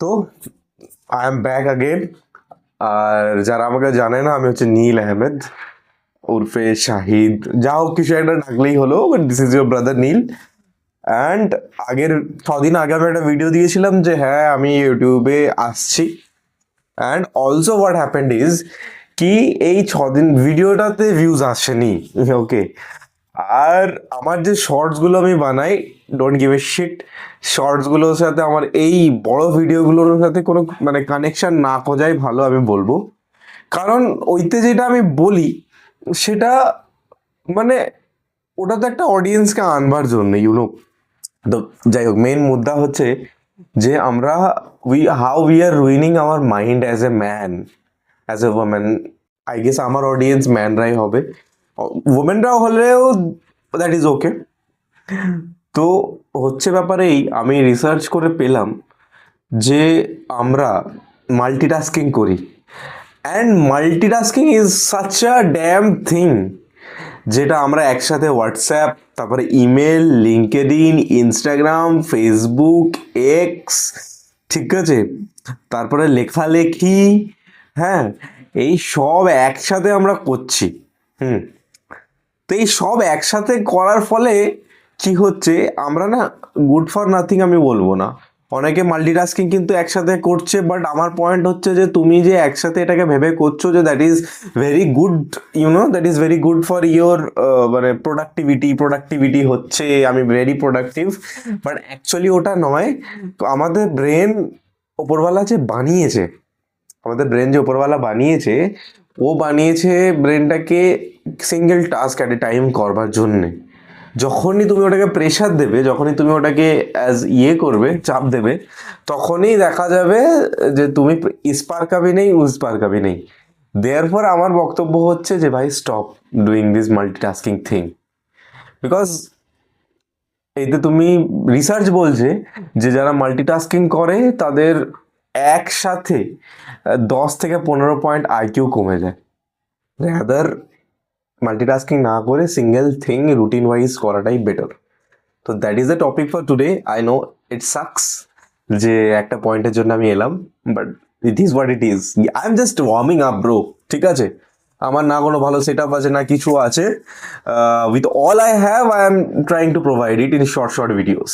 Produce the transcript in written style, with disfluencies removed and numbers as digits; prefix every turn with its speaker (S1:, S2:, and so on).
S1: তো I am back again. আর যারা আমাকে জানে না, আমি হচ্ছে নীল আহমেদ উর্ফে শাহিদ, যা হোক কিছু একটা ডাকলেই হলো, but this is your brother Neel. And আগের 6 দিন আগে আমি একটা ভিডিও দিয়েছিলাম যে হ্যাঁ আমি ইউটিউবে আসছি। And also what happened is কি এই 6 দিন ভিডিওটাতে ভিউজ আসেনি, ওকে। আর আমার যে শর্টসগুলো আমি বানাই, ডোন্ট গিভ এ শিট, শর্টসগুলোর সাথে আমার এই বড় ভিডিওগুলোর সাথে কোনো মানে কানেকশন না খোঁজাই ভালো, আমি বলবো। কারণ ওইতে যেটা আমি বলি সেটা মানে ওটা তো একটা অডিয়েন্সকে আনবার জন্য, ইউনো। তো যাই হোক, মেন মুদ্রা হচ্ছে যে আমরা how we are ruining our mind as a man, as a women. I guess আমার অডিয়েন্স ম্যানরাই হবে, ওমেনরাও হলেও দ্যাট ইজ ওকে। তো হচ্ছে ব্যাপারেই আমি রিসার্চ করে পেলাম যে আমরা মাল্টিটাস্কিং করি, and multitasking is such a dam thing, যেটা আমরা একসাথে হোয়াটসঅ্যাপ, তারপরে email, LinkedIn, Instagram, Facebook, x, ঠিক আছে, তারপরে লেখালেখি, হ্যাঁ, এই সব একসাথে আমরা করছি। হুম। তো এই সব একসাথে করার ফলে কি হচ্ছে, আমরা না গুড ফর নাথিং আমি বলবো না, অনেকে মাল্টিটাস্কিং কিন্তু একসাথে করছে, বাট আমার পয়েন্ট হচ্ছে যে তুমি যে একসাথে এটাকে ভেবে করছো যে that is very good, that is very good for your মানে প্রোডাক্টিভিটি হচ্ছে, আমি ভেরি প্রোডাক্টিভ, বাট অ্যাকচুয়ালি ওটা নয়। আমাদের ব্রেন ওপরওয়ালা যে বানিয়েছে, আমাদের ব্রেন যে ওপরওয়ালা বানিয়েছে, ও বানিয়েছে ব্রেনটাকে single task at a time করবার জন্যে। যখনই তুমি ওটাকে প্রেশার দেবে, যখনই তুমি ওটাকে অ্যাজ করবে, চাপ দেবে, তখনই দেখা যাবে যে তুমি ইস পার কাবি নেই উস পার কাবি নেই। দেয়ারফর আমার বক্তব্য হচ্ছে যে ভাই, stop doing this multitasking thing. Because এতে তুমি, রিসার্চ বলছে যে যারা মাল্টিটাস্কিং করে তাদের একসাথে 10 থেকে 15 পয়েন্ট আইকিউ কমে যায়। রাদার মাল্টিটাস্কিং না করে সিঙ্গেল থিং রুটিন ওয়াইজ করাটাই বেটার। তো that is the topic for today. I know it sucks যে একটা পয়েন্টের জন্য আমি এলাম, but it is what it is. I am just warming up bro, ঠিক আছে। আমার না কোনো ভালো সেট আপ আছে না কিছু আছে, with all I have I am trying to provide it in short videos.